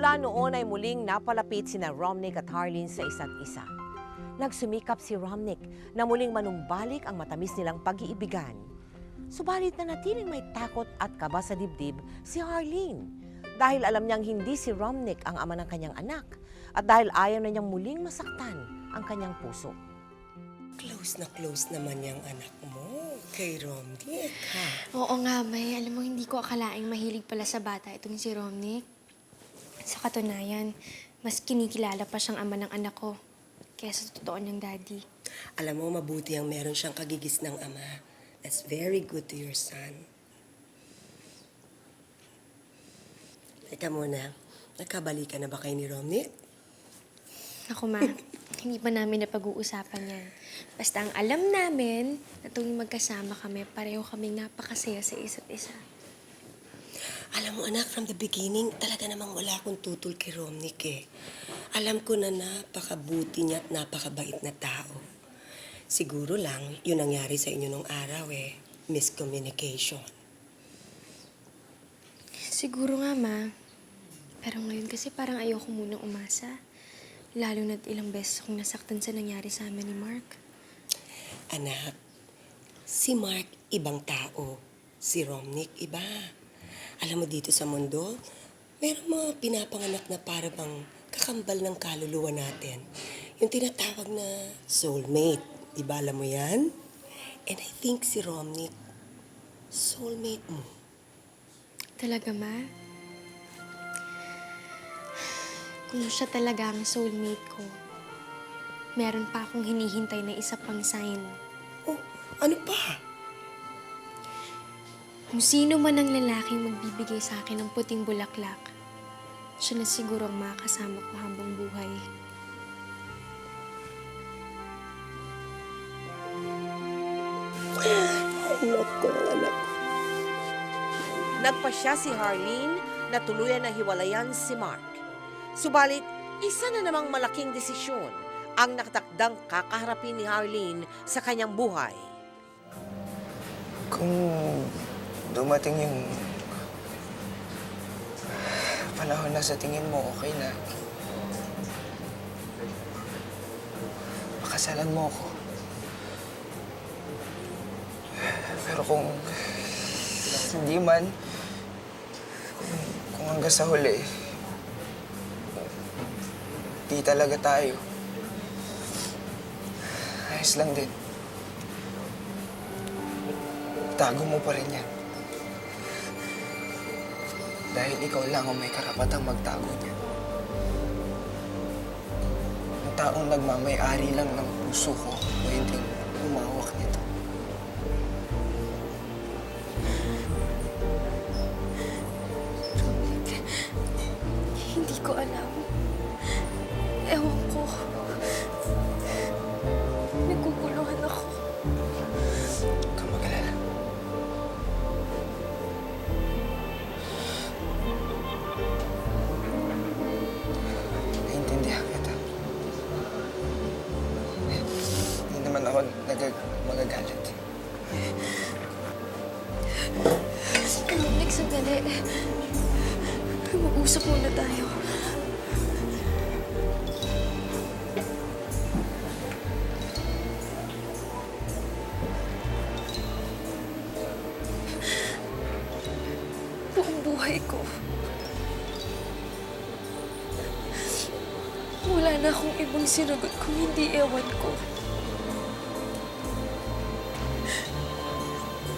Mula noon ay muling napalapit sina Romnick at Harleen sa isa't isa. Nagsumikap si Romnick na muling manumbalik ang matamis nilang pag-iibigan. Subalit na natiling may takot at kaba sa dibdib si Harleen dahil alam niyang hindi si Romnick ang ama ng kanyang anak at dahil ayaw na niyang muling masaktan ang kanyang puso. Close naman yung anak mo kay Romnick, ha? Oo nga, May. Alam mo, hindi ko akalaing mahilig pala sa bata itong si Romnick. Sa katunayan, mas kinikilala pa siyang ama ng anak ko kaysa sa totoo niyang daddy. Alam mo, mabuti ang meron siyang kagigis ng ama. That's very good to your son. Teka muna, nagkabalikan na ba kayo ni Romnick? Ako, Ma, hindi pa namin napag-uusapan yan. Basta ang alam namin na tuwing magkasama kami, pareho kaming napakasaya sa isa't isa. Alam mo, anak, from the beginning, talaga namang wala akong tutol kay Romnick eh. Alam ko na napakabuti niya at napakabait na tao. Siguro lang, yun nangyari sa inyo nung araw eh. Miscommunication. Siguro nga, Ma. Pero ngayon kasi parang ayoko munang umasa. Lalo na't ilang beses akong nasaktan sa nangyari sa amin ni Mark. Anak, si Mark ibang tao. Si Romnick iba. Alam mo dito sa mundo, mayroong mga pinapanganak na para bang kakambal ng kaluluwa natin. Yung tinatawag na soulmate. Diba alam mo yan? And I think si Romnick, soulmate mo. Talaga, Ma? Kung siya talaga ang soulmate ko, meron pa akong hinihintay na isa pang sign. Oh, ano pa? Kung sino man ang lalaking magbibigay sa akin ng puting bulaklak, siya na siguro ang makakasama ko habang buhay. Anak ko, anak ko. Nagpasya si Harleen na tuluyan na hiwalayan si Mark. Subalit, isa na namang malaking desisyon ang nakatakdang kakaharapin ni Harleen sa kanyang buhay. Kung dumating yung panahon na sa tingin mo okay na, pakasalan mo ako. Pero kung hindi man, kung hanggang sa huli, di talaga tayo. Ayos lang din. Tago mo pa rin yan. Dahil ikaw lang ang may karapatang magtago niya. Ang taong nagmamay-ari lang ng puso ko, pwedeng umawak nito. Hindi ko alam. Ewan ko. Naguguluhan ako. Huwag kang mag-alala. Naiintindihan kita. Hindi naman ako magagalit. Romnick, sandali. Mag-usap muna tayo. Buong buhay ko, wala na akong ibang sinagot kung hindi ewan ko.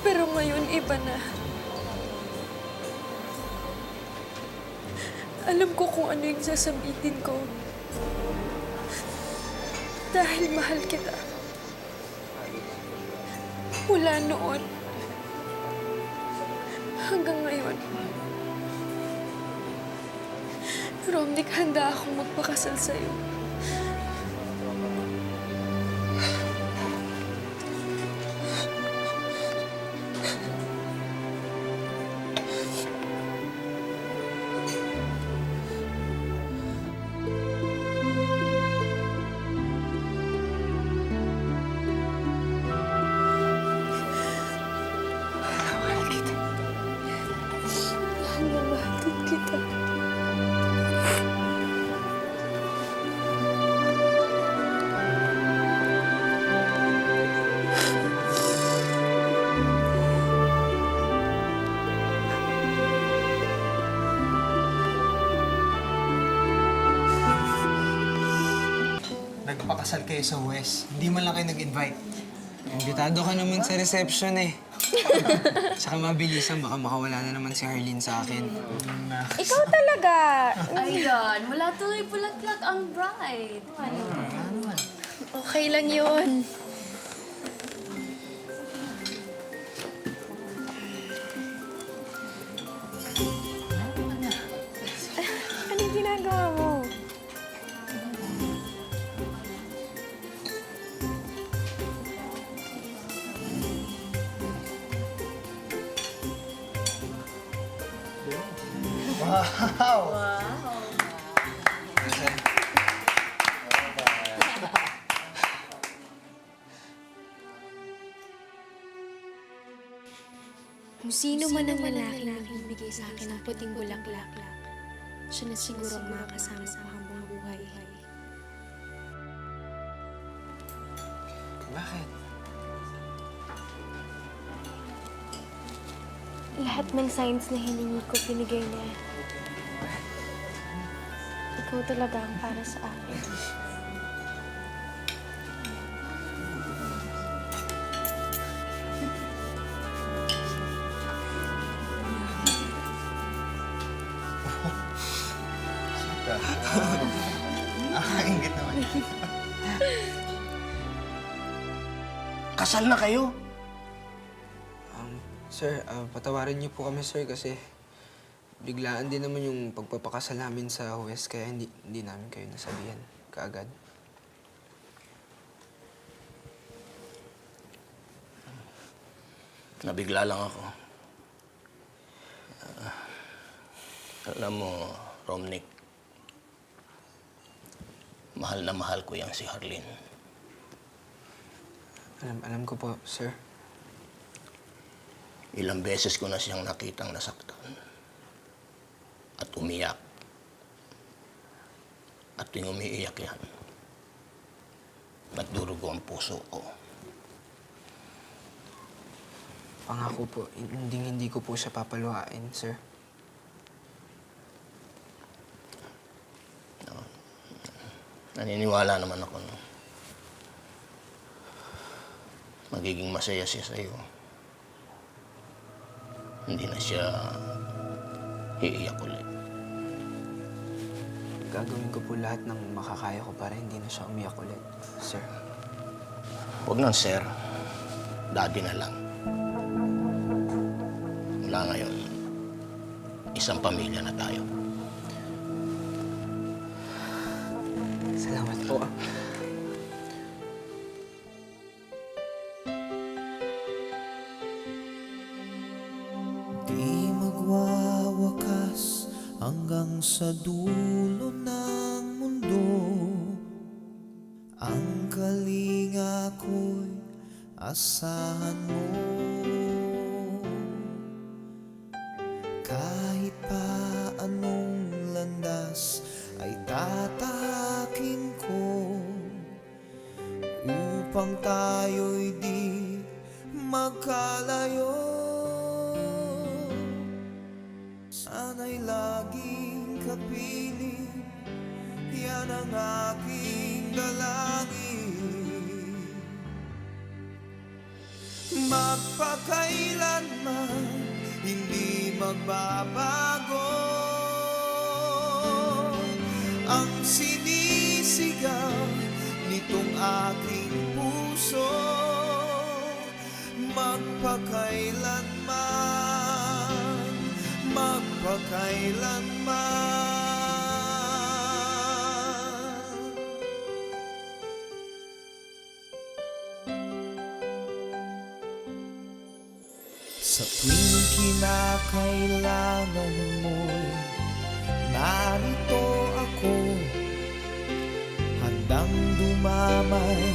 Pero ngayon, iba na. Alam ko kung ano yung sasabihin ko. Dahil mahal kita. Mula noon hanggang ngayon. Romnick, handa akong magpakasal sa'yo. Mahal na mahal din kita. nagpakasal kayo sa West. Hindi man lang kayo nag-invite. Imbitado ka naman sa reception eh. Saka mabilisan, baka makawala na naman si Harleen sa akin. Ikaw talaga. Ayan, wala tuloy bulaklak ang bride. Okay lang yun. Anong ginagawa mo? Kung sino man ang lalaki na nagbibigay sa akin ng puting bulaklak, siya na siguro ang makakasama ko habang buhay. Bakit? Lahat ng signs na hiningi ko, binigay niya. Ikaw talaga ang para sa akin. Ingit naman. Kasal na kayo? Sir, patawarin niyo po kami, sir, kasi biglaan din naman yung pagpapakasal namin sa West, kaya hindi namin kayo nasabihan kaagad. Nabigla lang ako. Alam mo, Romnick, mahal na mahal ko yang si Harleen. Alam ko po, sir. Ilang beses ko na siyang nakitang nasaktan. At umiyak. At tuwing umiiyak yan, nagdurugo ang puso ko. Pangako po, hindi ko po siya papaluhain, sir. Naniniwala naman ako, no? Magiging masaya siya sa'yo. Hindi na siya iiyak ulit. Gagawin ko po lahat ng makakaya ko para hindi na siya umiyak ulit, sir. Huwag nang sir. Daddy na lang. Mula ngayon, isang pamilya na tayo. Salamat po. Di magwawakas hanggang sa dulo ng mundo. Ang kalinga ko'y asahan mo. Kahit pa anong landas ay tatahakin ko, upang tayo'y di magkalayo. Sana'y laging kapiling, yan ang aking dalangin. Magpakailanman, hindi magbabago ang sinisigaw nitong aking puso. Magpakailanman, magpakailanman. Sa tuwing kinakailangan mo'y narito ako, handang dumamay